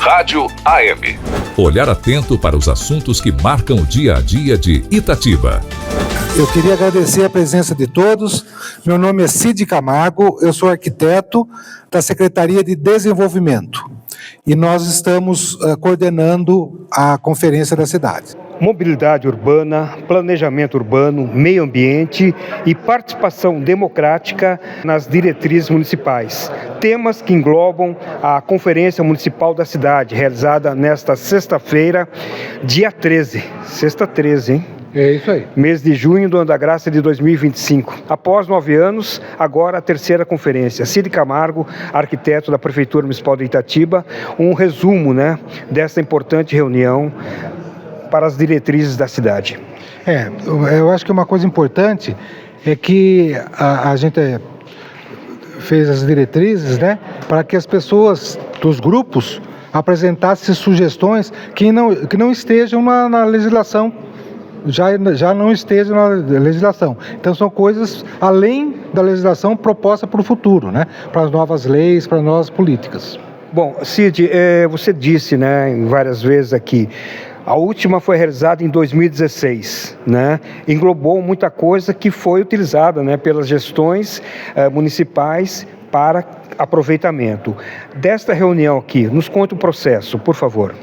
Rádio AM. Olhar atento para os assuntos que marcam o dia a dia de Itatiba. Eu queria agradecer a presença de todos. Meu nome é Cid Camargo, eu sou arquiteto da Secretaria de Desenvolvimento e nós estamos coordenando a conferência da cidade. Mobilidade urbana, planejamento urbano, meio ambiente e participação democrática nas diretrizes municipais. Temas que englobam a Conferência Municipal da Cidade, realizada nesta sexta-feira, dia 13. Sexta 13, hein? É isso aí. Mês de junho do ano da graça de 2025. Após 9 anos, agora a terceira conferência. Cid Camargo, arquiteto da Prefeitura Municipal de Itatiba, um resumo, dessa importante reunião para as diretrizes da cidade. Eu acho que uma coisa importante é que a gente fez as diretrizes, para que as pessoas dos grupos apresentassem sugestões que não estejam na legislação, já não estejam na legislação. Então são coisas além da legislação proposta para o futuro, para as novas leis, para as novas políticas. Bom, Cid, você disse, várias vezes aqui, a última foi realizada em 2016, englobou muita coisa que foi utilizada, pelas gestões municipais para aproveitamento. Desta reunião aqui, nos conta o processo, por favor.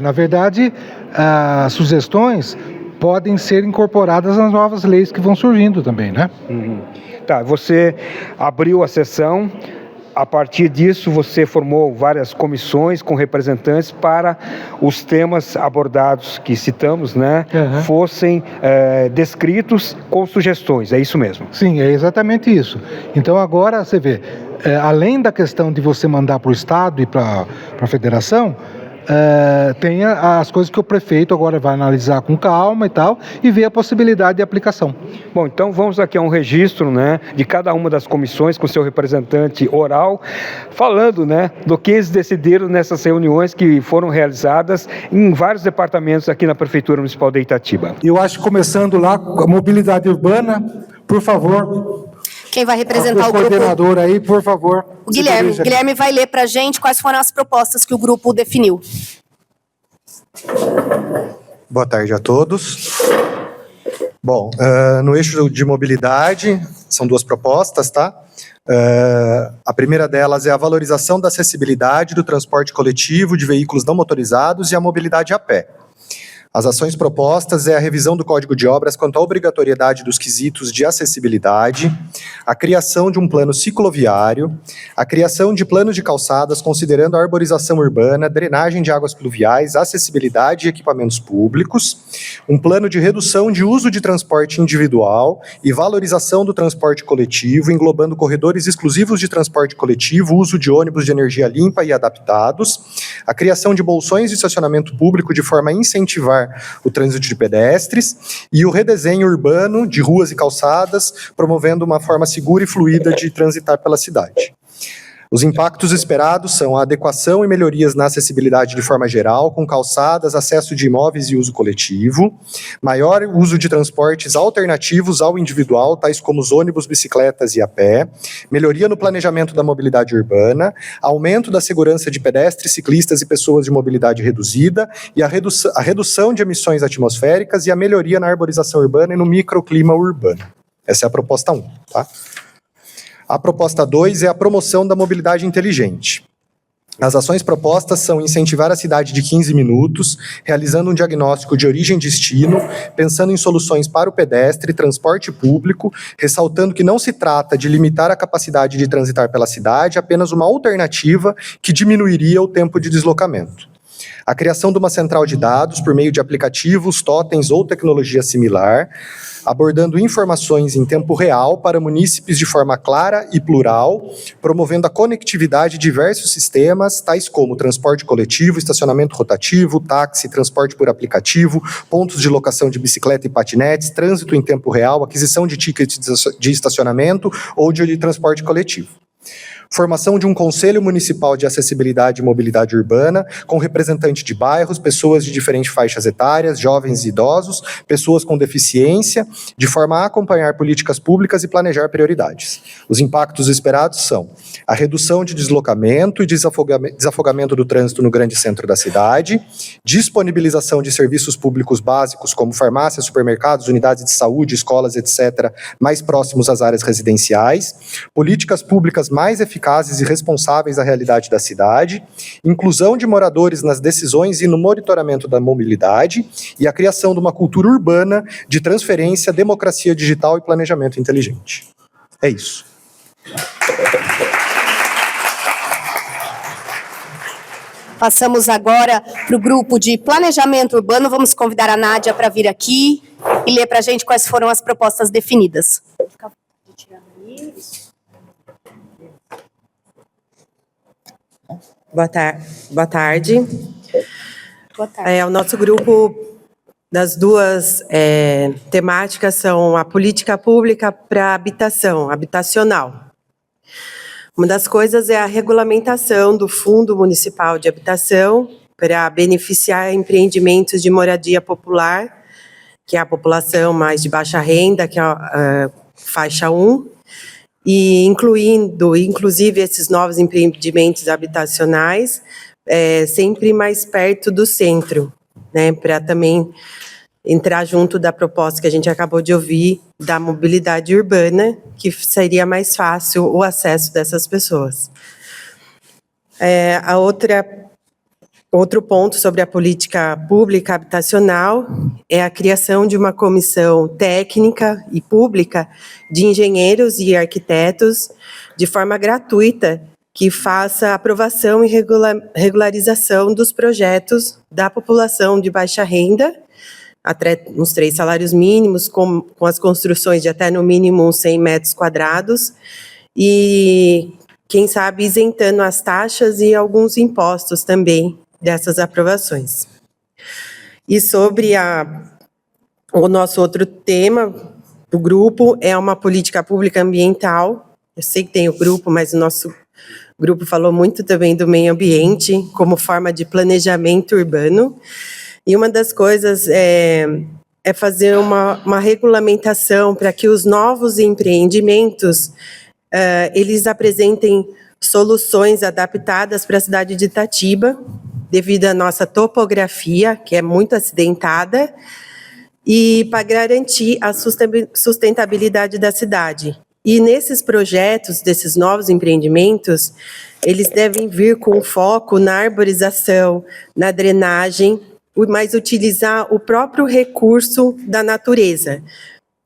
Na verdade, as sugestões podem ser incorporadas nas novas leis que vão surgindo também, Tá, você abriu a sessão. A partir disso, você formou várias comissões com representantes para os temas abordados que citamos, fossem descritos com sugestões, é isso mesmo? Sim, é exatamente isso. Então agora você vê, além da questão de você mandar para o Estado e para a Federação, tem as coisas que o prefeito agora vai analisar com calma e tal, e ver a possibilidade de aplicação. Bom, então vamos aqui a um registro, de cada uma das comissões com seu representante oral, falando, do que eles decidiram nessas reuniões que foram realizadas em vários departamentos aqui na Prefeitura Municipal de Itatiba. Eu acho que começando lá, a mobilidade urbana, por favor. Quem vai representar o grupo? O coordenador aí, por favor. O Guilherme. Guilherme vai ler para a gente quais foram as propostas que o grupo definiu. Boa tarde a todos. Bom, no eixo de mobilidade, são duas propostas, tá? A primeira delas é a valorização da acessibilidade do transporte coletivo de veículos não motorizados e a mobilidade a pé. As ações propostas é a revisão do Código de Obras quanto à obrigatoriedade dos quesitos de acessibilidade, a criação de um plano cicloviário, a criação de planos de calçadas considerando a arborização urbana, drenagem de águas pluviais, acessibilidade e equipamentos públicos, um plano de redução de uso de transporte individual e valorização do transporte coletivo, englobando corredores exclusivos de transporte coletivo, uso de ônibus de energia limpa e adaptados, a criação de bolsões de estacionamento público de forma a incentivar o trânsito de pedestres e o redesenho urbano de ruas e calçadas, promovendo uma forma segura e fluida de transitar pela cidade. Os impactos esperados são a adequação e melhorias na acessibilidade de forma geral, com calçadas, acesso de imóveis e uso coletivo, maior uso de transportes alternativos ao individual, tais como os ônibus, bicicletas e a pé, melhoria no planejamento da mobilidade urbana, aumento da segurança de pedestres, ciclistas e pessoas de mobilidade reduzida e a redução de emissões atmosféricas e a melhoria na arborização urbana e no microclima urbano. Essa é a proposta 1, tá? A proposta 2 é a promoção da mobilidade inteligente. As ações propostas são incentivar a cidade de 15 minutos, realizando um diagnóstico de origem e destino, pensando em soluções para o pedestre, transporte público, ressaltando que não se trata de limitar a capacidade de transitar pela cidade, apenas uma alternativa que diminuiria o tempo de deslocamento. A criação de uma central de dados por meio de aplicativos, totens ou tecnologia similar, abordando informações em tempo real para munícipes de forma clara e plural, promovendo a conectividade de diversos sistemas, tais como transporte coletivo, estacionamento rotativo, táxi, transporte por aplicativo, pontos de locação de bicicleta e patinetes, trânsito em tempo real, aquisição de tickets de estacionamento ou de transporte coletivo. Formação de um Conselho Municipal de Acessibilidade e Mobilidade Urbana, com representante de bairros, pessoas de diferentes faixas etárias, jovens e idosos, pessoas com deficiência, de forma a acompanhar políticas públicas e planejar prioridades. Os impactos esperados são a redução de deslocamento e desafogamento do trânsito no grande centro da cidade, disponibilização de serviços públicos básicos como farmácias, supermercados, unidades de saúde, escolas, etc., mais próximos às áreas residenciais, políticas públicas mais eficazes e responsáveis da realidade da cidade, inclusão de moradores nas decisões e no monitoramento da mobilidade e a criação de uma cultura urbana de transferência, democracia digital e planejamento inteligente. É isso. Passamos agora para o grupo de planejamento urbano. Vamos convidar a Nádia para vir aqui e ler para a gente quais foram as propostas definidas. Boa tarde. Boa tarde. O nosso grupo das duas temáticas são a política pública para habitação, habitacional. Uma das coisas é a regulamentação do Fundo Municipal de Habitação para beneficiar empreendimentos de moradia popular, que é a população mais de baixa renda, que é a faixa 1, e inclusive esses novos empreendimentos habitacionais, sempre mais perto do centro, né, para também entrar junto da proposta que a gente acabou de ouvir da mobilidade urbana, que seria mais fácil o acesso dessas pessoas. Outro ponto sobre a política pública habitacional é a criação de uma comissão técnica e pública de engenheiros e arquitetos de forma gratuita que faça aprovação e regularização dos projetos da população de baixa renda, até uns 3 salários mínimos, com as construções de até no mínimo 100 metros quadrados, e quem sabe isentando as taxas e alguns impostos também dessas aprovações. E sobre o nosso outro tema do grupo é uma política pública ambiental. Eu sei que tem o grupo, mas o nosso grupo falou muito também do meio ambiente como forma de planejamento urbano. E uma das coisas é fazer uma regulamentação para que os novos empreendimentos eles apresentem soluções adaptadas para a cidade de Itatiba, devido à nossa topografia, que é muito acidentada, e para garantir a sustentabilidade da cidade. E nesses projetos, desses novos empreendimentos, eles devem vir com foco na arborização, na drenagem, mas utilizar o próprio recurso da natureza,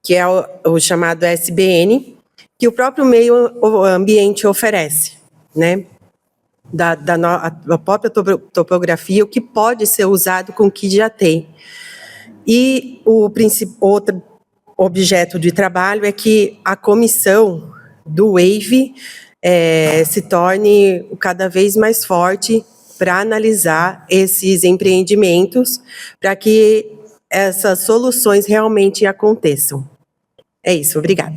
que é o chamado SBN, que o próprio meio ambiente oferece, né? A própria topografia, o que pode ser usado com o que já tem. E outro objeto de trabalho é que a comissão do WAVE se torne cada vez mais forte para analisar esses empreendimentos, para que essas soluções realmente aconteçam. É isso, obrigada.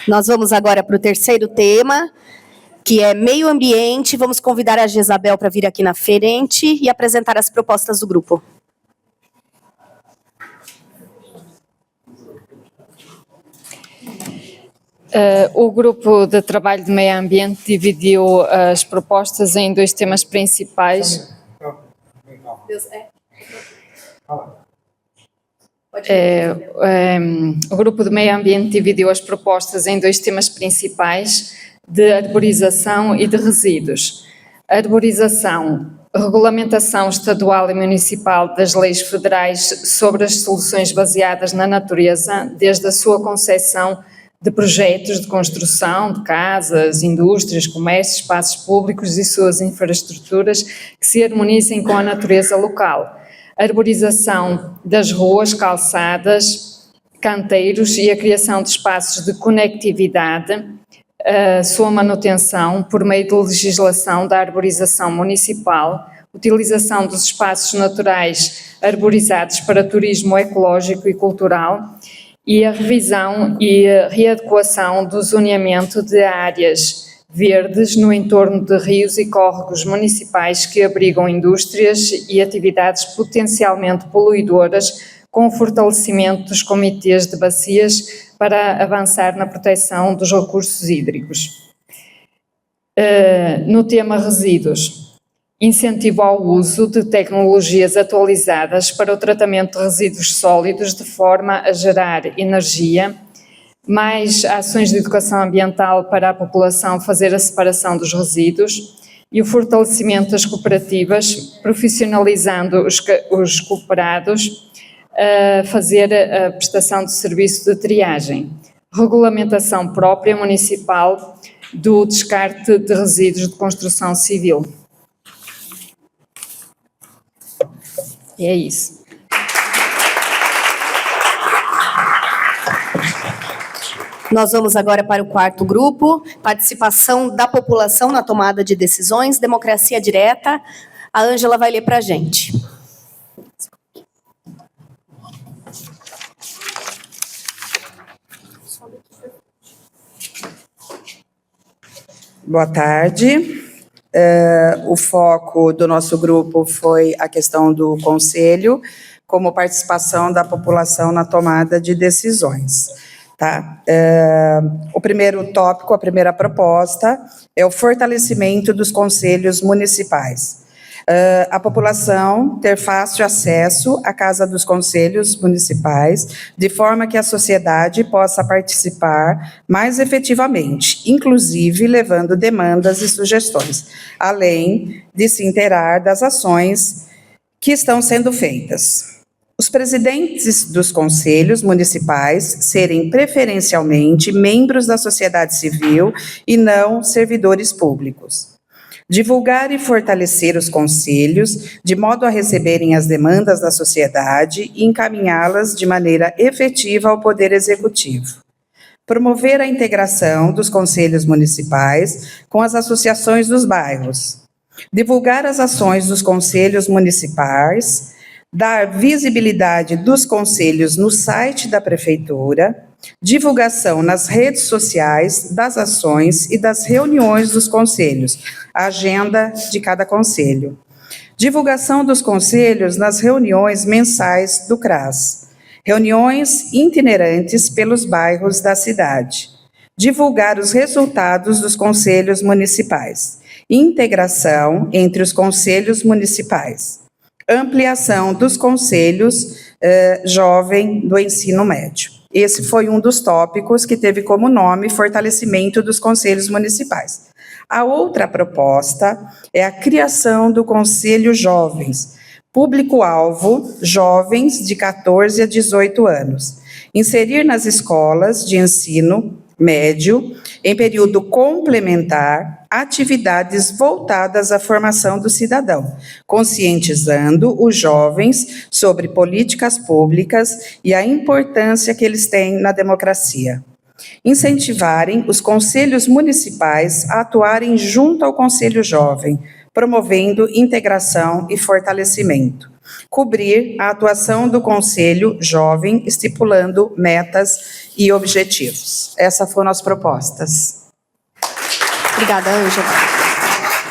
Nós vamos agora para o terceiro tema, que é meio ambiente. Vamos convidar a Jezabel para vir aqui na frente e apresentar as propostas do grupo. O grupo de trabalho de meio ambiente dividiu as propostas em 2 temas principais. O grupo de meio ambiente dividiu as propostas em 2 temas principais de arborização e de resíduos. Arborização, regulamentação estadual e municipal das leis federais sobre as soluções baseadas na natureza, desde a sua concepção de projetos de construção de casas, indústrias, comércios, espaços públicos e suas infraestruturas que se harmonizem com a natureza local. Arborização das ruas, calçadas, canteiros e a criação de espaços de conectividade, a sua manutenção por meio de legislação da arborização municipal, utilização dos espaços naturais arborizados para turismo ecológico e cultural e a revisão e a readequação do zoneamento de áreas verdes no entorno de rios e córregos municipais que abrigam indústrias e atividades potencialmente poluidoras, com o fortalecimento dos comitês de bacias para avançar na proteção dos recursos hídricos. No tema resíduos, incentivo ao uso de tecnologias atualizadas para o tratamento de resíduos sólidos de forma a gerar energia, mais ações de educação ambiental para a população fazer a separação dos resíduos e o fortalecimento das cooperativas, profissionalizando os cooperados a fazer a prestação de serviço de triagem, regulamentação própria municipal do descarte de resíduos de construção civil. E é isso. Nós vamos agora para o quarto grupo, participação da população na tomada de decisões, democracia direta. A Ângela vai ler para a gente. Boa tarde. O foco do nosso grupo foi a questão do conselho, como participação da população na tomada de decisões. Tá? O primeiro tópico, a primeira proposta, é o fortalecimento dos conselhos municipais. A população ter fácil acesso à Casa dos Conselhos Municipais, de forma que a sociedade possa participar mais efetivamente, inclusive levando demandas e sugestões, além de se inteirar das ações que estão sendo feitas. Os presidentes dos conselhos municipais serem preferencialmente membros da sociedade civil e não servidores públicos. Divulgar e fortalecer os conselhos, de modo a receberem as demandas da sociedade e encaminhá-las de maneira efetiva ao Poder Executivo. Promover a integração dos conselhos municipais com as associações dos bairros. Divulgar as ações dos conselhos municipais, dar visibilidade dos conselhos no site da Prefeitura, divulgação nas redes sociais das ações e das reuniões dos conselhos, a agenda de cada conselho. Divulgação dos conselhos nas reuniões mensais do CRAS. Reuniões itinerantes pelos bairros da cidade. Divulgar os resultados dos conselhos municipais. Integração entre os conselhos municipais. Ampliação dos conselhos jovem do ensino médio. Esse foi um dos tópicos que teve como nome fortalecimento dos conselhos municipais. A outra proposta é a criação do Conselho Jovens, público-alvo, jovens de 14 a 18 anos. Inserir nas escolas de ensino médio, em período complementar, atividades voltadas à formação do cidadão, conscientizando os jovens sobre políticas públicas e a importância que eles têm na democracia. Incentivarem os conselhos municipais a atuarem junto ao Conselho Jovem, promovendo integração e fortalecimento. Cobrir a atuação do Conselho Jovem, estipulando metas e objetivos. Essas foram as propostas. Obrigada, Ângela.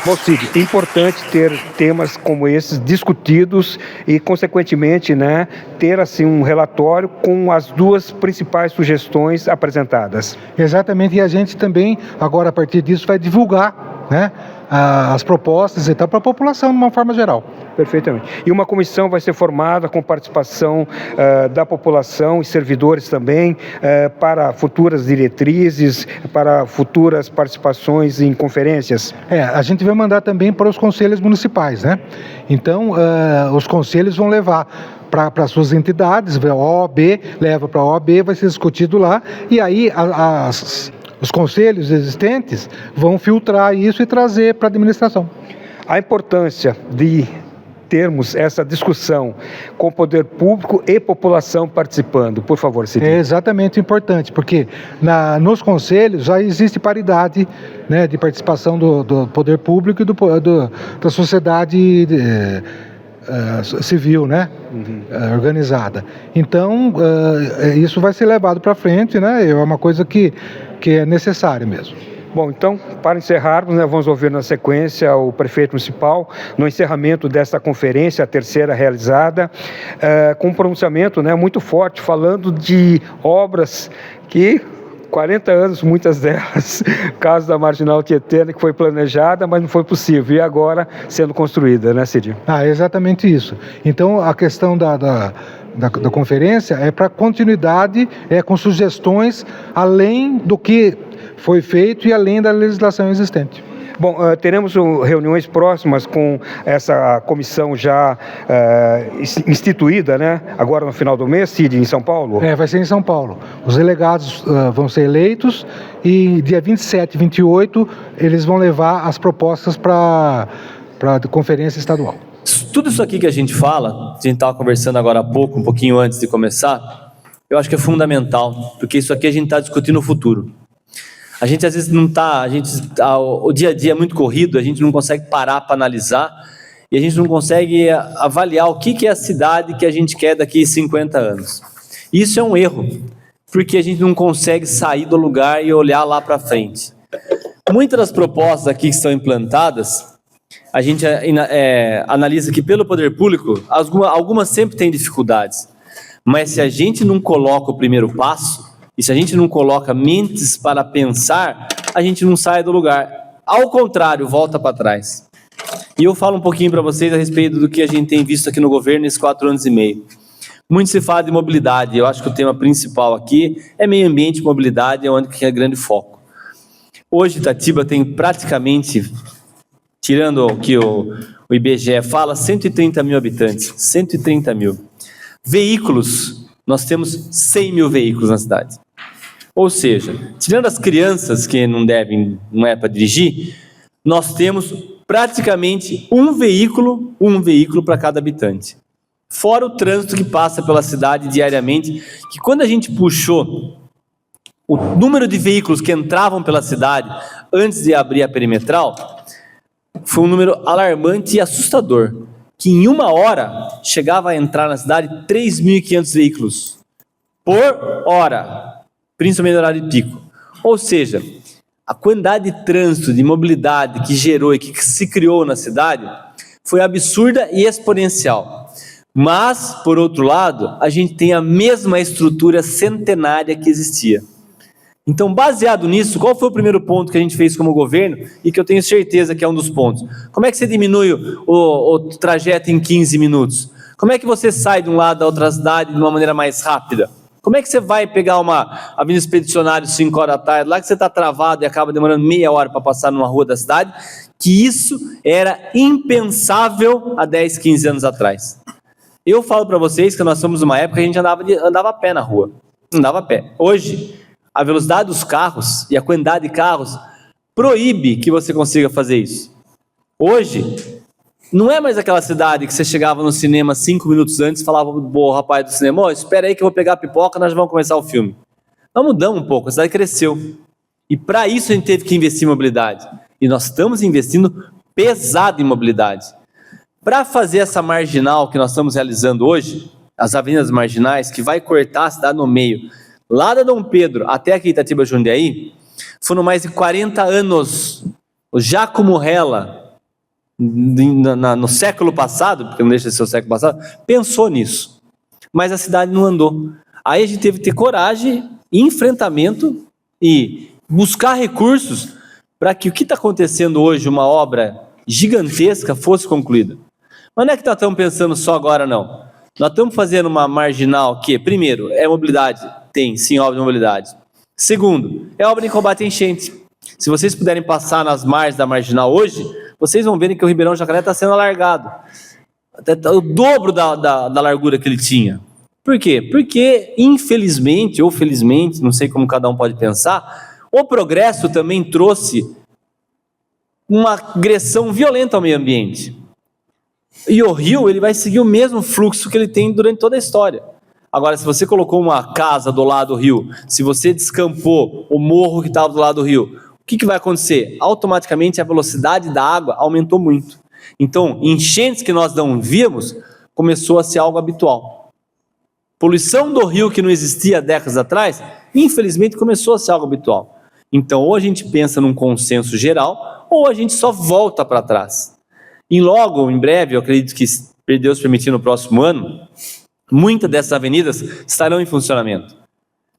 Moacir, é importante ter temas como esses discutidos e, consequentemente, né, ter assim um relatório com as duas principais sugestões apresentadas. Exatamente, e a gente também, agora a partir disso, vai divulgar, né, as propostas e tal para a população de uma forma geral. Perfeitamente. E uma comissão vai ser formada com participação da população e servidores também para futuras diretrizes, para futuras participações em conferências? A gente vai mandar também para os conselhos municipais, né? Então, os conselhos vão levar para suas entidades, a OAB leva para a OAB, vai ser discutido lá, e aí os conselhos existentes vão filtrar isso e trazer para a administração. A importância de termos essa discussão com o poder público e população participando. Por favor, Cidinho. É exatamente importante, porque nos conselhos já existe paridade, né, de participação do poder público e da sociedade civil, né? Organizada. Então, isso vai ser levado para frente, né? É uma coisa que é necessária mesmo. Bom, então, para encerrarmos, né, vamos ouvir na sequência o prefeito municipal, no encerramento desta conferência, a terceira realizada, com um pronunciamento, né, muito forte, falando de obras que 40 anos, muitas delas, caso da Marginal Tietê, que foi planejada, mas não foi possível, e agora sendo construída, né, Cid? É exatamente isso. Então, a questão da conferência é para continuidade, com sugestões além do que foi feito e além da legislação existente. Bom, teremos reuniões próximas com essa comissão já instituída, né? Agora no final do mês, Cid, em São Paulo? Vai ser em São Paulo. Os delegados vão ser eleitos e dia 27 e 28 eles vão levar as propostas para a conferência estadual. Tudo isso aqui que a gente fala, a gente estava conversando agora há pouco, um pouquinho antes de começar, eu acho que é fundamental, porque isso aqui a gente está discutindo o futuro. A gente às vezes não está, o dia a dia é muito corrido, a gente não consegue parar para analisar e a gente não consegue avaliar o que é a cidade que a gente quer daqui a 50 anos. Isso é um erro, porque a gente não consegue sair do lugar e olhar lá para frente. Muitas das propostas aqui que estão implantadas, a gente analisa que pelo poder público, algumas sempre têm dificuldades, mas se a gente não coloca o primeiro passo, e se a gente não coloca mentes para pensar, a gente não sai do lugar. Ao contrário, volta para trás. E eu falo um pouquinho para vocês a respeito do que a gente tem visto aqui no governo nesses 4 anos e meio. Muito se fala de mobilidade, eu acho que o tema principal aqui é meio ambiente e mobilidade, é onde que é grande foco. Hoje Itatiba tem praticamente, tirando o que o IBGE fala, 130 mil habitantes, 130 mil. Veículos, nós temos 100 mil veículos na cidade. Ou seja, tirando as crianças que não é para dirigir, nós temos praticamente um veículo para cada habitante. Fora o trânsito que passa pela cidade diariamente, que quando a gente puxou o número de veículos que entravam pela cidade antes de abrir a perimetral, foi um número alarmante e assustador, que em 1 hora chegava a entrar na cidade 3.500 veículos por hora, principalmente no horário de pico. Ou seja, a quantidade de trânsito, de mobilidade que gerou e que se criou na cidade foi absurda e exponencial. Mas, por outro lado, a gente tem a mesma estrutura centenária que existia. Então, baseado nisso, qual foi o primeiro ponto que a gente fez como governo e que eu tenho certeza que é um dos pontos? Como é que você diminui o trajeto em 15 minutos? Como é que você sai de um lado da outra cidade de uma maneira mais rápida? Como é que você vai pegar uma Avenida Expedicionário 5 horas da tarde, lá que você está travado e acaba demorando meia hora para passar numa rua da cidade, que isso era impensável há 10, 15 anos atrás. Eu falo para vocês que nós somos uma época que a gente andava a pé na rua, andava a pé. Hoje, a velocidade dos carros e a quantidade de carros proíbe que você consiga fazer isso. Hoje, não é mais aquela cidade que você chegava no cinema 5 minutos antes e falava pro rapaz do cinema, espera aí que eu vou pegar a pipoca, nós vamos começar o filme. Nós mudamos um pouco, a cidade cresceu. E para isso a gente teve que investir em mobilidade. E nós estamos investindo pesado em mobilidade. Para fazer essa marginal que nós estamos realizando hoje, as avenidas marginais, que vai cortar a cidade no meio, lá da Dom Pedro até aqui Itatiba Jundiaí, foram mais de 40 anos. O Giacomo Rella, no século passado, porque não deixa de ser o século passado, pensou nisso, mas a cidade não andou. Aí a gente teve que ter coragem, enfrentamento e buscar recursos para que o que está acontecendo hoje, uma obra gigantesca, fosse concluída. Mas não é que nós estamos pensando só agora, não. Nós estamos fazendo uma marginal que, primeiro, é mobilidade, tem sim obra de mobilidade. Segundo, é obra de combate à enchente. Se vocês puderem passar nas margens da marginal hoje, vocês vão ver que o Ribeirão Jacaré está sendo alargado. O dobro da largura que ele tinha. Por quê? Porque, infelizmente, ou felizmente, não sei como cada um pode pensar, o progresso também trouxe uma agressão violenta ao meio ambiente. E o rio, ele vai seguir o mesmo fluxo que ele tem durante toda a história. Agora, se você colocou uma casa do lado do rio, se você descampou o morro que estava do lado do rio, o que vai acontecer? Automaticamente a velocidade da água aumentou muito. Então, enchentes que nós não víamos, começou a ser algo habitual. Poluição do rio que não existia décadas atrás, infelizmente começou a ser algo habitual. Então, ou a gente pensa num consenso geral, ou a gente só volta para trás. E logo, em breve, eu acredito que, Deus permitir, no próximo ano, muitas dessas avenidas estarão em funcionamento.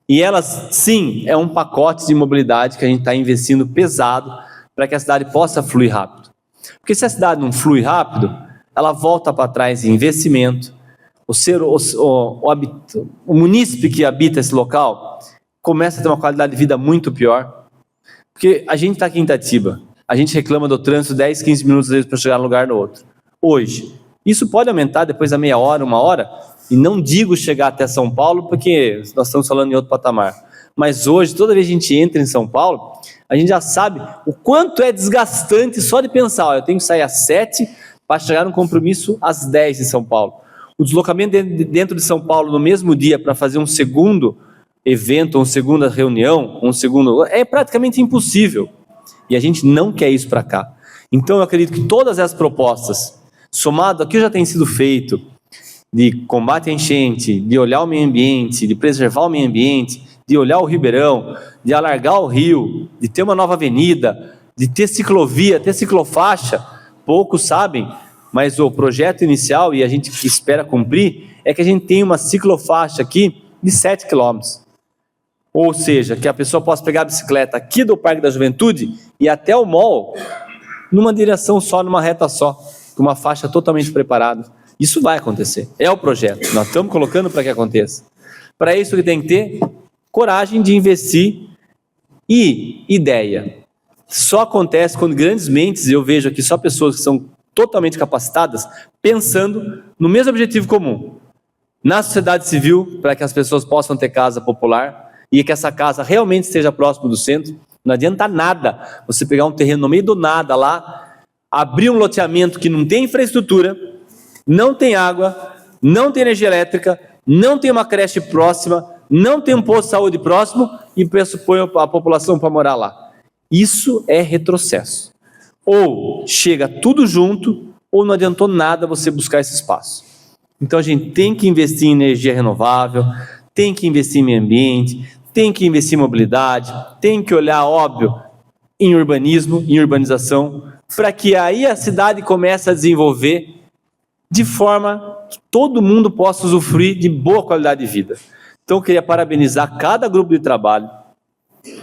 E elas, sim, é um pacote de mobilidade que a gente está investindo pesado para que a cidade possa fluir rápido. Porque se a cidade não flui rápido, ela volta para trás em investimento. O munícipe que habita esse local começa a ter uma qualidade de vida muito pior. Porque a gente está aqui em Itatiba, a gente reclama do trânsito 10, 15 minutos às vezes para chegar de um lugar no outro. Hoje, isso pode aumentar depois da meia hora, 1 hora, e não digo chegar até São Paulo, porque nós estamos falando em outro patamar. Mas hoje, toda vez que a gente entra em São Paulo, a gente já sabe o quanto é desgastante só de pensar, eu tenho que sair às 7 para chegar no compromisso às 10 em São Paulo. O deslocamento dentro de São Paulo no mesmo dia para fazer um segundo evento, uma segunda reunião, é praticamente impossível. E a gente não quer isso para cá. Então eu acredito que todas essas propostas, somado ao que já tem sido feito, de combate à enchente, de olhar o meio ambiente, de preservar o meio ambiente, de olhar o Ribeirão, de alargar o rio, de ter uma nova avenida, de ter ciclovia, ter ciclofaixa, poucos sabem, mas o projeto inicial, e a gente espera cumprir, é que a gente tenha uma ciclofaixa aqui de 7 quilômetros. Ou seja, que a pessoa possa pegar a bicicleta aqui do Parque da Juventude e até o mall, numa direção só, numa reta só, com uma faixa totalmente preparada. Isso vai acontecer, é o projeto, nós estamos colocando para que aconteça. Para isso que tem que ter coragem de investir e ideia. Só acontece quando grandes mentes, eu vejo aqui só pessoas que são totalmente capacitadas, pensando no mesmo objetivo comum. Na sociedade civil, para que as pessoas possam ter casa popular e que essa casa realmente esteja próximo do centro. Não adianta nada você pegar um terreno no meio do nada lá, abrir um loteamento que não tem infraestrutura, não tem água, não tem energia elétrica, não tem uma creche próxima, não tem um posto de saúde próximo e pressupõe a população para morar lá. Isso é retrocesso. Ou chega tudo junto, ou não adiantou nada você buscar esse espaço. Então a gente tem que investir em energia renovável, tem que investir em meio ambiente, tem que investir em mobilidade, tem que olhar, óbvio, em urbanismo, em urbanização, para que aí a cidade comece a desenvolver de forma que todo mundo possa usufruir de boa qualidade de vida. Então eu queria parabenizar cada grupo de trabalho,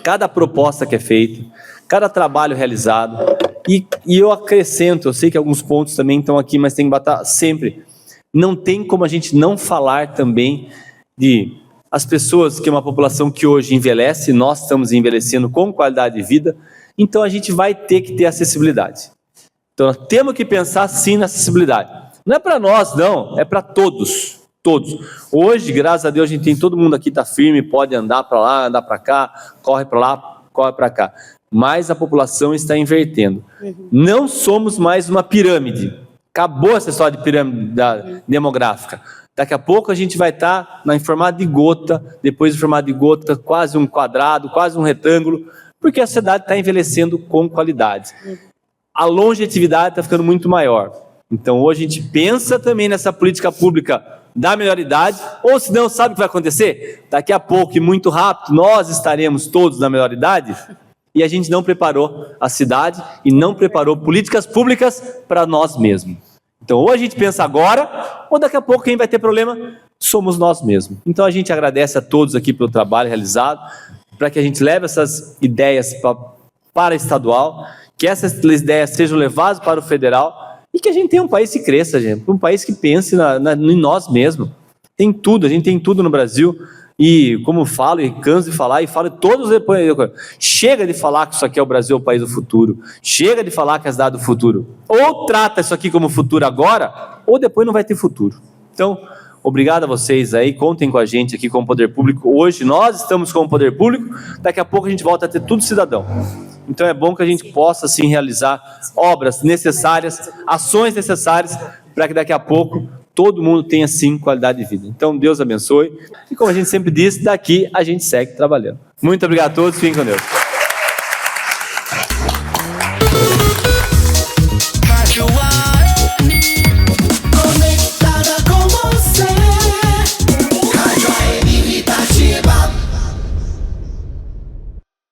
cada proposta que é feita, cada trabalho realizado, e eu acrescento, eu sei que alguns pontos também estão aqui, mas tem que bater sempre. Não tem como a gente não falar também de as pessoas, que é uma população que hoje envelhece, nós estamos envelhecendo com qualidade de vida, então a gente vai ter que ter acessibilidade. Então nós temos que pensar sim na acessibilidade. Não é para nós, não, é para todos, todos. Hoje, graças a Deus, a gente tem todo mundo aqui, está firme, pode andar para lá, andar para cá, corre para lá, corre para cá. Mas a população está invertendo. Não somos mais uma pirâmide. Acabou essa história de pirâmide demográfica. Daqui a pouco a gente vai estar em formato de gota, depois em formato de gota, quase um quadrado, quase um retângulo, porque a sociedade está envelhecendo com qualidade. A longevidade está ficando muito maior. Então hoje a gente pensa também nessa política pública da melhor idade, ou se não, sabe o que vai acontecer? Daqui a pouco e muito rápido, nós estaremos todos na melhor idade, e a gente não preparou a cidade e não preparou políticas públicas para nós mesmos. Então, ou a gente pensa agora, ou daqui a pouco quem vai ter problema somos nós mesmos. Então, a gente agradece a todos aqui pelo trabalho realizado, para que a gente leve essas ideias para a estadual, que essas ideias sejam levadas para o federal, e que a gente tenha um país que cresça, gente, um país que pense em nós mesmos. Tem tudo, a gente tem tudo no Brasil. E como falo, e canso de falar, e falo todos depois, chega de falar que isso aqui é o Brasil, o país do futuro, chega de falar que é a cidade do futuro, ou trata isso aqui como futuro agora, ou depois não vai ter futuro. Então, obrigado a vocês aí, contem com a gente aqui com o Poder Público, hoje nós estamos com o Poder Público, daqui a pouco a gente volta a ter tudo cidadão. Então é bom que a gente possa sim realizar obras necessárias, ações necessárias, para que daqui a pouco todo mundo tenha, sim, qualidade de vida. Então, Deus abençoe. E como a gente sempre diz, daqui a gente segue trabalhando. Muito obrigado a todos, fiquem com Deus.